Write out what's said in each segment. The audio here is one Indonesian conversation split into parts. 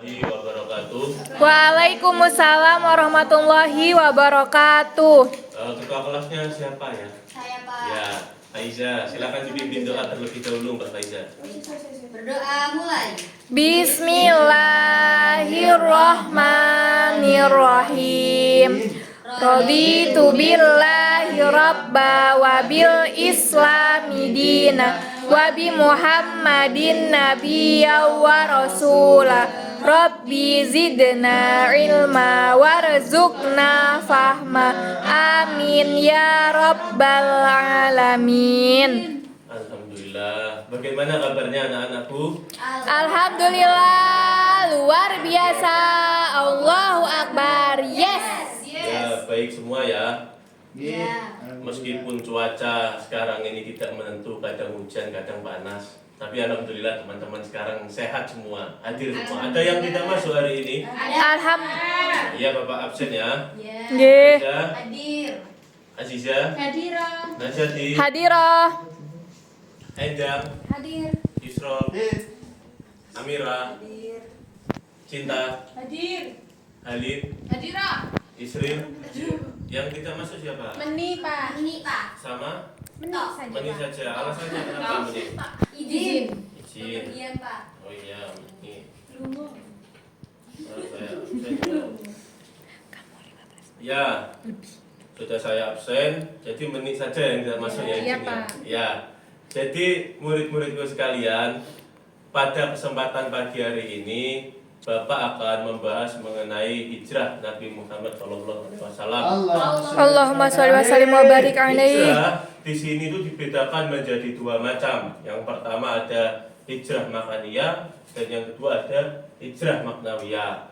warahmatullahi wabarakatuh. Waalaikumsalam warahmatullahi wabarakatuh. Ketua kelasnya siapa ya? Saya, Pak. Ya, Faiza. Silakan dipimpin doa terlebih dahulu, Mbak Faiza. Berdoa mulai. Bismillahirrahmanirrahim. Raditu billahi rabba wa bil islami dina wa bi Muhammadin nabiyya wa rasula. Rabbi zidna ilma warzuqna fahma. Amin ya rabbal alamin. Alhamdulillah. Bagaimana kabarnya anak-anakku? Alhamdulillah, luar biasa. Allahu Akbar. Yes. Ya, baik semua ya. Ya. Meskipun cuaca sekarang ini tidak menentu, kadang hujan, kadang panas. Tapi alhamdulillah teman-teman sekarang sehat semua, hadir semua. Ada yang tidak masuk hari ini? Alhamdulillah. Iya, Bapak absen ya. Nggih. Aziza, Hadir. Aziza, Hadirah. Najati, Hadirah. Endang, Hadir. Yusrol, Amira, Hadir. Cinta, Hadir. Halid, Hadirah. Isrin. Yang tidak masuk siapa? Meni, Pak. Meni, Pak. Sama? Meni saja. Meni saja. Alasannya kenapa Meni? Izin. Izin. Kemudian, Pak. Oh iya, Meni. Lumo. Ya, sudah saya absen, jadi Meni saja yang tidak masuk ya. Iya, izin Pak. Ya. Jadi murid-muridku sekalian, pada kesempatan pagi hari ini Bapak akan membahas mengenai hijrah Nabi Muhammad SAW. Allahumma sholli wa sallim wa barik alaihi. Hijrah di sini itu dibedakan menjadi dua macam. Yang pertama ada hijrah makaniyah dan yang kedua ada hijrah maknawiyah.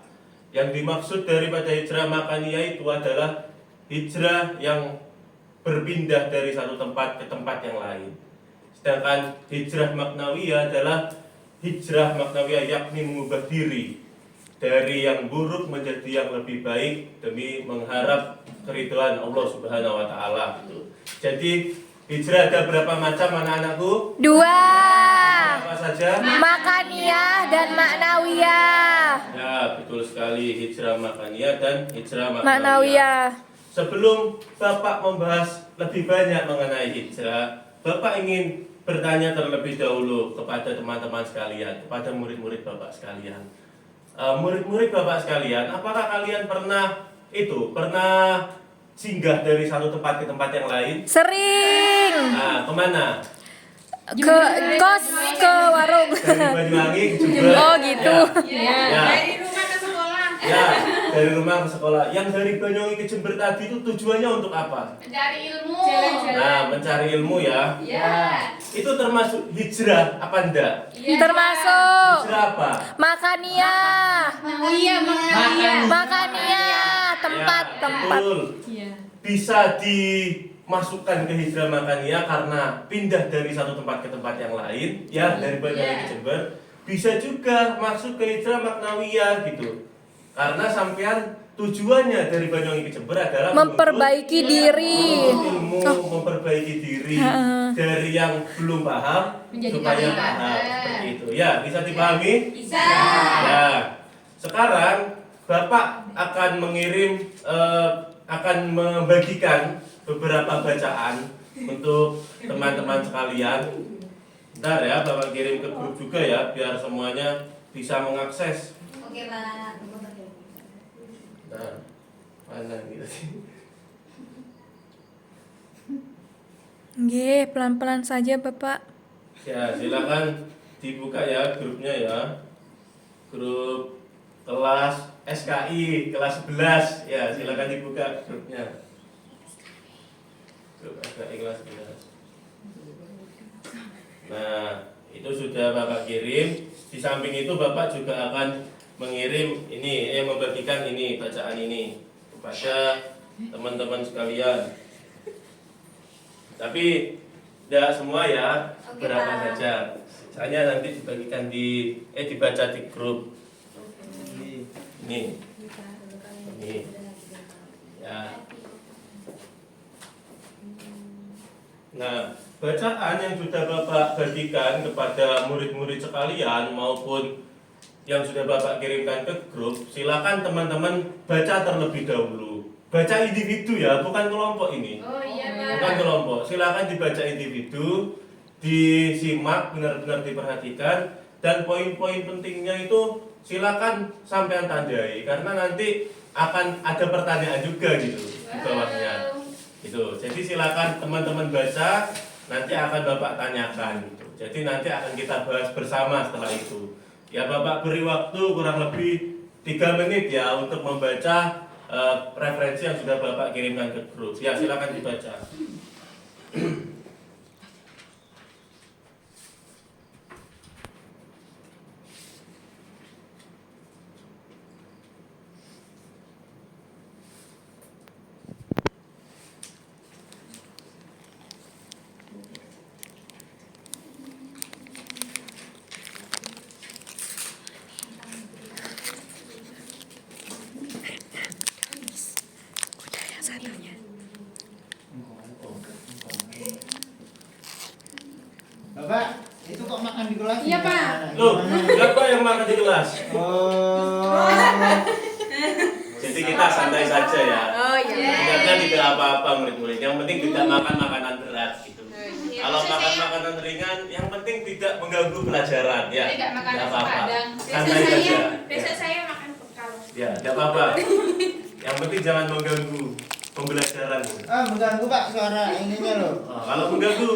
Yang dimaksud daripada hijrah makaniyah itu adalah hijrah yang berpindah dari satu tempat ke tempat yang lain. Sedangkan hijrah maknawiyah adalah hijrah maknawiyah, yakni mengubah diri dari yang buruk menjadi yang lebih baik demi mengharap keridhaan Allah Subhanahu wa taala gitu. Jadi hijrah ada berapa macam anak-anakku? Dua. Apa saja? Makaniyah dan maknawiyah. Ya, betul sekali, hijrah makaniyah dan hijrah maknawiyah. Maknawiyah. Sebelum Bapak membahas lebih banyak mengenai hijrah, Bapak ingin bertanya terlebih dahulu kepada teman-teman sekalian, kepada murid-murid Bapak sekalian. Murid-murid Bapak sekalian, apakah kalian pernah singgah dari satu tempat ke tempat yang lain? Sering. Nah, kemana? Ke kos, ke warung. Dari Banyuwangi ke Jember. Oh gitu. Ya. Dari rumah ke sekolah. Ya, dari rumah ke sekolah. Yang dari Banyuwangi ke Jember tadi itu tujuannya untuk apa? Mencari ilmu. Nah, mencari ilmu ya. Ya. Itu termasuk hijrah apa enggak? Termasuk Hijrah apa? makaniyah. Iya, Makaniyah, tempat-tempat. Betul. Bisa dimasukkan ke hijrah makaniyah karena pindah dari satu tempat ke tempat yang lain, ya, dari Banyuwangi ke Jember. Bisa juga masuk ke hijrah maknawiyah gitu. Karena sampean tujuannya dari Banyuwangi ke Jember adalah Memperbaiki diri. ilmu, memperbaiki diri dari yang belum paham Menjadi supaya paham. paham. Seperti itu. Ya, bisa dipahami? Bisa. Ya. Sekarang Bapak akan akan membagikan beberapa bacaan untuk teman-teman sekalian. Bentar ya, Bapak kirim ke grup juga ya, biar semuanya bisa mengakses. Oke, Pak. Nah, mana gitu sih? Nggih, pelan-pelan saja, Bapak. Ya, silakan dibuka ya grupnya ya. Grup kelas SKI kelas 11. Ya, silakan dibuka grupnya. Grup SKI kelas 11. Nah, itu sudah Bapak kirim. Di samping itu Bapak juga akan mengirim ini, membagikan ini, bacaan ini kepada teman-teman sekalian. Tapi tidak semua ya, Oke, berapa Pak. saja. Soalnya nanti dibagikan dibaca di grup. Ini. Ya. Nah, bacaan yang sudah Bapak bagikan kepada murid-murid sekalian maupun yang sudah Bapak kirimkan ke grup, silakan teman-teman baca terlebih dahulu. Baca individu ya, bukan kelompok ini. Oh iya Pak. Bukan kelompok. Silakan dibaca individu, disimak, benar-benar diperhatikan, dan poin-poin pentingnya itu silakan sampean tandai karena nanti akan ada pertanyaan juga gitu di bawahnya. Gitu. Jadi silakan teman-teman baca, nanti akan Bapak tanyakan gitu. Jadi nanti akan kita bahas bersama setelah itu. Ya Bapak beri waktu kurang lebih 3 menit ya untuk membaca referensi yang sudah Bapak kirimkan ke grup. Ya silakan dibaca. Bapak, itu kok makan di kelas? Iya, Pak. Loh, siapa yang makan di kelas? Oh. Jadi kita santai saja ya. Oh Sebenarnya tidak apa-apa murid-murid. Yang penting tidak makan makanan berat gitu. Kalau makan makanan ringan, yang penting tidak mengganggu pelajaran ya. Tidak makan Tidak nasi apa-apa. padang. Santai saja. Besok saya makan bekal. Ya, tidak apa-apa. Yang penting jangan mengganggu pembelajaran. Ah, mengganggu Pak suara ininya loh. Oh, kalau mengganggu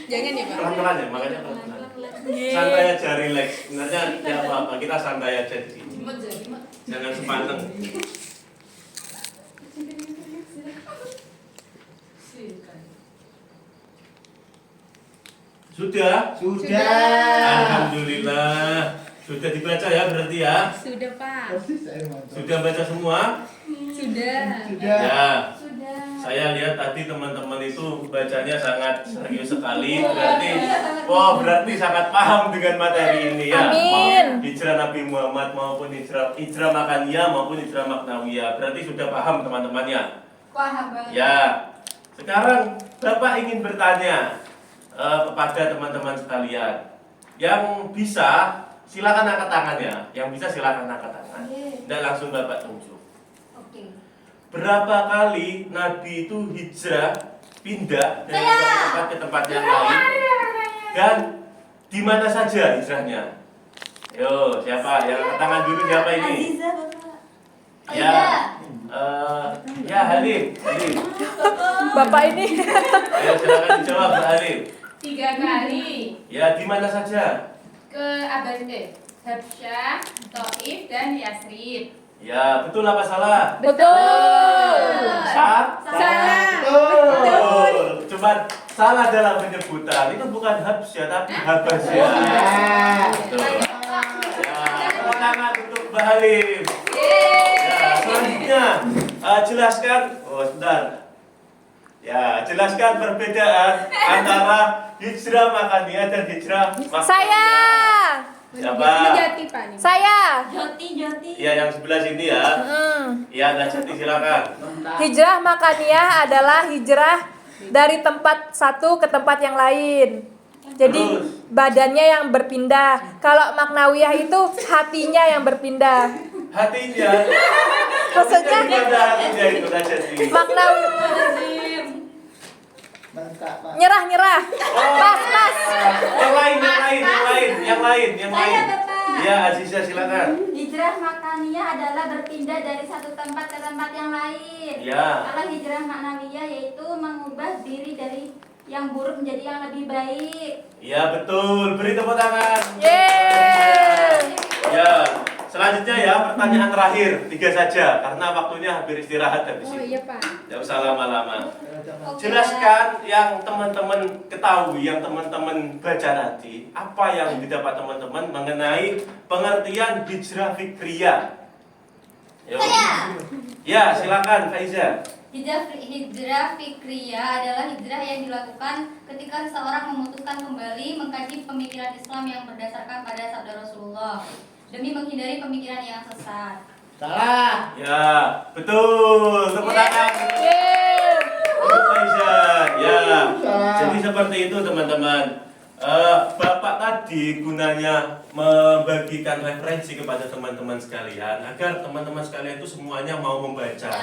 Jangan ya Pak. pelan-pelan ya, makanya pelan-pelan. Santai aja, relax. Sebenarnya tidak apa-apa. Kita santai aja di sini. Jimat jadi mak. Jangan sepaneng. Sudah? Sudah. Alhamdulillah. Sudah dibaca ya berarti ya? Sudah Pak. Persis saya mantap. Sudah baca semua? Sudah. Sudah. Ya. Sudah. Saya lihat tadi teman-teman itu bacanya sangat serius sekali. Berarti sangat paham dengan materi ini ya. Amin. Hijrah Nabi Muhammad maupun hijrah makaniyah maupun hijrah maknawiyah. Berarti sudah paham teman-temannya. Paham banget. Ya. Sekarang Bapak ingin bertanya kepada teman-teman sekalian. Yang bisa silakan angkat tangannya. Yang bisa silakan angkat tangan. Tidak langsung Bapak tunjuk. Oke. Berapa kali Nabi itu hijrah pindah dari satu tempat ke tempat yang lain dan di mana saja hijrahnya? Yo, siapa? Yang angkat tangan dulu siapa ini? Aziza Bapak. Ya, ya Halim. Bapak ini. Ayo silakan dijawab Mbak Halim. 3 kali Ya, di mana saja? ke Habsyah, Taif dan Yasrib. Ya, betul apa salah? Betul. Salah. Betul. Cuma salah dalam penyebutan. Itu bukan Habsyah tapi Habasyah. Betul. Ya, tepuk tangan untuk Mbak Halim. Ya, selanjutnya jelaskan. Oh, sebentar. Ya, jelaskan perbedaan antara hijrah makaniyah dan hijrah maknawiyah. Saya. Siapa? Saya. Joti. Ya, yang sebelah sini ya. Ya, Najati silakan. Hijrah makaniyah adalah hijrah dari tempat satu ke tempat yang lain. Jadi Terus? badannya yang berpindah. Kalau maknawiyah itu hatinya yang berpindah. Hatinya. Maksudnya Gimana hatinya itu Najati? maknawiyah Mantap Pak. nyerah. Pas. Yang lain. Ya, Aziza silakan. Hijrah makaniyah adalah berpindah dari satu tempat ke tempat yang lain. Ya. Kalau hijrah maknawiyah yaitu mengubah diri dari yang buruk menjadi yang lebih baik. Ya, betul. Beri tepuk tangan. Yeay. Ya. Selanjutnya ya, pertanyaan terakhir. 3 saja karena waktunya hampir istirahat habis Oh ini. iya Pak. Tidak usah lama-lama. Jelaskan yang teman-teman ketahui, yang teman-teman baca tadi, apa yang didapat teman-teman mengenai pengertian hijrah fikriyah. Yuk. Ya, silakan Faiza. Hijrah fikriyah adalah hijrah yang dilakukan ketika seseorang memutuskan kembali mengkaji pemikiran Islam yang berdasarkan pada sabda Rasulullah demi menghindari pemikiran yang sesat. Salah. Ya, betul. Tepuk tangan. Yeay. Untuk Faiza. Ya. Salah. Jadi seperti itu teman-teman. Bapak tadi gunanya membagikan referensi kepada teman-teman sekalian agar teman-teman sekalian itu semuanya mau membaca.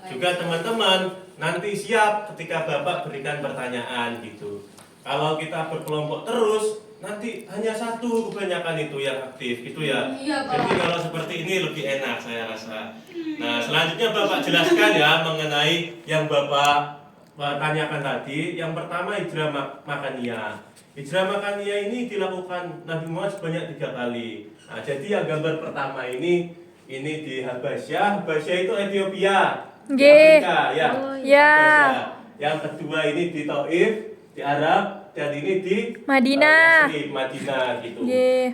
Juga teman-teman nanti siap ketika Bapak berikan pertanyaan gitu. Kalau kita berkelompok terus, nanti hanya satu kebanyakan itu yang aktif gitu ya. Iya, Pak. Jadi kalau seperti ini lebih enak saya rasa. Nah, selanjutnya Bapak jelaskan ya mengenai yang Bapak tanyakan tadi. Yang pertama hijrah makaniyah. Hijrah makaniyah ini dilakukan Nabi Muhammad sebanyak 3 kali. Nah, jadi yang gambar pertama ini di Habasyah. Habasyah itu Ethiopia. Di Nggih. Afrika, ya. Ya. Habasyah. Yang kedua ini di Taif, di Arab, dan ini di Madinah. Yathrib, Madinah gitu. Nggih.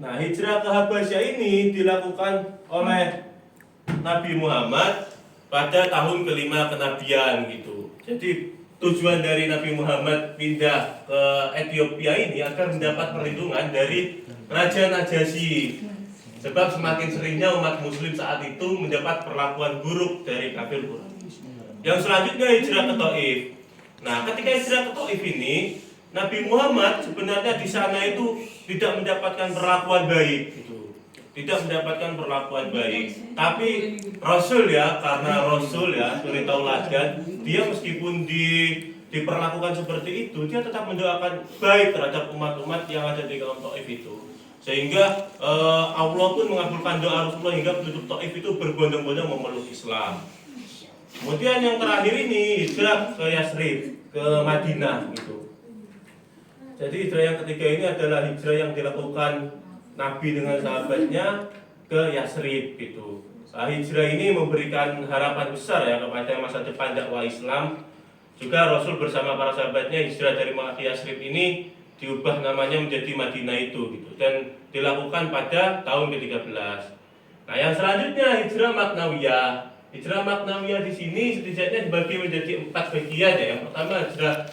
Nah, hijrah ke Habasyah ini dilakukan oleh Nabi Muhammad pada tahun kelima kenabian gitu. Jadi tujuan dari Nabi Muhammad pindah ke Ethiopia ini agar mendapat perlindungan dari Raja Najasyi. Sebab semakin seringnya umat muslim saat itu mendapat perlakuan buruk dari kafir Quraisy. Yang selanjutnya hijrah ke Taif. Nah, ketika hijrah ke Taif ini, Nabi Muhammad sebenarnya di sana itu tidak mendapatkan perlakuan baik gitu. Tidak mendapatkan perlakuan baik. Tapi Rasul ya, karena Rasul ya, suri tauladan, dia meskipun diperlakukan seperti itu, dia tetap mendoakan baik terhadap umat-umat yang ada di kaum Taif itu. Sehingga Allah pun mengabulkan doa Rasulullah hingga penduduk Taif itu berbondong-bondong memeluk Islam. Kemudian yang terakhir ini hijrah ke Yathrib, ke Madinah gitu. Jadi hijrah yang ketiga ini adalah hijrah yang dilakukan Nabi dengan sahabatnya ke Yathrib gitu. Nah, hijrah ini memberikan harapan besar ya kepada masa depan dakwah Islam. Juga Rasul bersama para sahabatnya hijrah dari Makkah ke Yathrib ini diubah namanya menjadi Madinah itu gitu, dan dilakukan pada tahun ke-13. Nah, yang selanjutnya hijrah maknawiyah. Hijrah maknawiyah di sini setidaknya dibagi menjadi 4 bagian ya. Yang pertama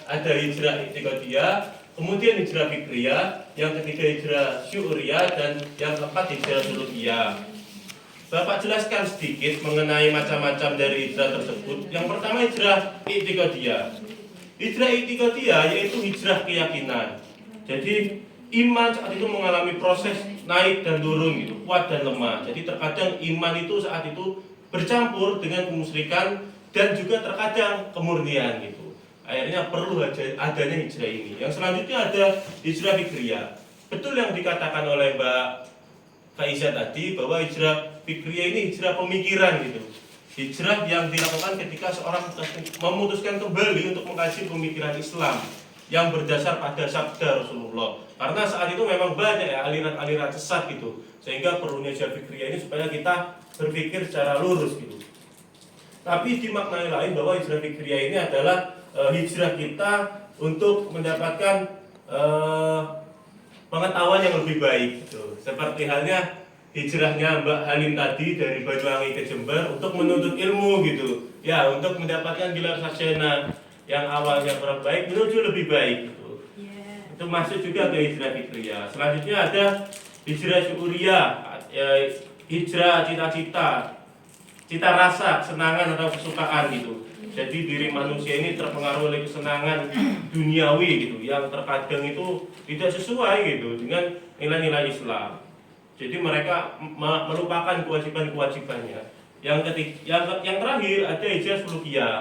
ada hijrah i'tiqadiyah, kemudian hijrah fikriyah, yang ketiga hijrah syu'uriyah, dan yang keempat hijrah sulukiyah. Bapak jelaskan sedikit mengenai macam-macam dari hijrah tersebut. Yang pertama hijrah i'tiqadiyah. Hijrah i'tiqadiyah yaitu hijrah keyakinan. Jadi iman saat itu mengalami proses naik dan turun gitu, kuat dan lemah. Jadi terkadang iman itu saat itu bercampur dengan kemusyrikan dan juga terkadang kemurnian gitu. Akhirnya perlu adanya hijrah ini. Yang selanjutnya ada hijrah fikriyah. Betul yang dikatakan oleh Mbak Faiza tadi bahwa hijrah fikriyah ini hijrah pemikiran gitu. Hijrah yang dilakukan ketika seorang memutuskan kembali untuk mengkaji pemikiran Islam yang berdasar pada sabda Rasulullah. Karena saat itu memang banyak ya aliran-aliran sesat gitu. Sehingga perlunya hijrah fikriyah ini supaya kita berpikir secara lurus gitu. Tapi dimaknai lain bahwa hijrah fikriyah ini adalah hijrah kita untuk mendapatkan pengetahuan yang lebih baik gitu. Seperti halnya hijrahnya Mbak Halim tadi dari Banyuwangi ke Jember untuk menuntut ilmu gitu. Ya, untuk mendapatkan gelar sarjana yang awalnya kurang baik menuju lebih baik gitu. Itu masuk juga ke hijrah fikriyah. Selanjutnya ada hijrah syu'uriyah, hijrah cita-cita, cita rasa, kesenangan atau kesukaan gitu. Jadi diri manusia ini terpengaruh oleh kesenangan duniawi gitu, yang terkadang itu tidak sesuai gitu dengan nilai-nilai Islam. Jadi mereka melupakan kewajiban-kewajibannya. Yang terakhir ada hijrah sulukiyah.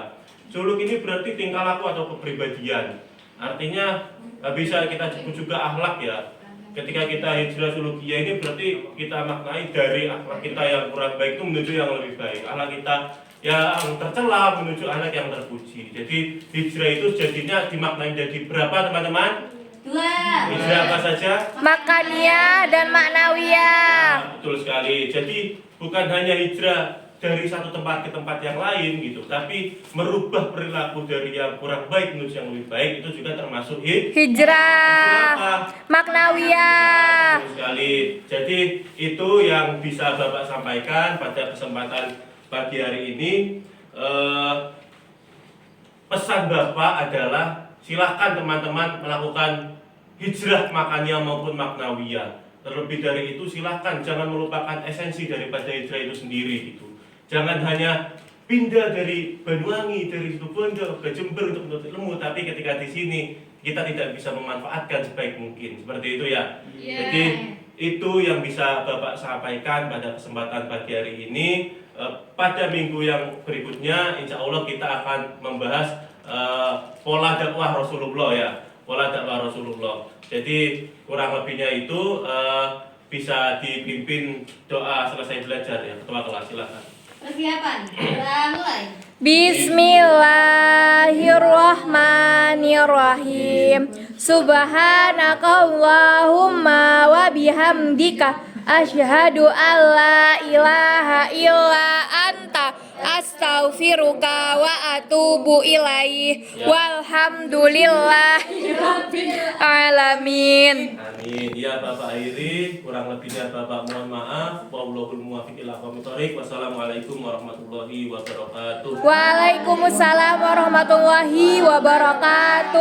Suluk ini berarti tingkah laku atau kepribadian. Artinya bisa kita sebut juga akhlak ya. Ketika kita hijrah sulukiyah ini berarti kita maknai dari akhlak kita yang kurang baik itu menuju yang lebih baik. Akhlak kita yang tercela menuju akhlak yang terpuji. Jadi hijrah itu jadinya dimaknai menjadi berapa teman-teman? 2. Hijrah apa saja? Makaniyah dan maknawiyah. Nah, betul sekali. Jadi bukan hanya hijrah dari satu tempat ke tempat yang lain gitu, tapi merubah perilaku dari yang kurang baik menuju yang lebih baik itu juga termasuk Hijrah maknawiyah. Betul sekali. Jadi itu yang bisa Bapak sampaikan pada kesempatan pagi hari ini. Pesan Bapak adalah silakan teman-teman melakukan hijrah makaniyah maupun maknawiyah. Terlebih dari itu silakan jangan melupakan esensi daripada hijrah itu sendiri gitu. Jangan hanya pindah dari Banyuwangi, dari Situbondo ke Jember untuk menuntut ilmu, tapi ketika di sini kita tidak bisa memanfaatkan sebaik mungkin. Seperti itu ya. Iya. Jadi itu yang bisa Bapak sampaikan pada kesempatan pagi hari ini. Pada minggu yang berikutnya insya Allah kita akan membahas pola dakwah Rasulullah ya, pola dakwah Rasulullah. Jadi kurang lebihnya itu bisa dipimpin doa selesai belajar ya, ketua kelas silakan. Persiapan, kita mulai. Bismillahirrahmanirrahim. Subhanakallahumma wa bihamdika asyhadu an la ilaha illa anta astaghfiruka wa atubu ilaih. Walhamdulillahirabbil alamin. Amin. Ya Bapak akhiri, kurang lebihnya Bapak mohon maaf. Wallahul muwaffiq ila aqwamit thoriq. Wassalamualaikum warahmatullahi wabarakatuh. Waalaikumsalam warahmatullahi wabarakatuh.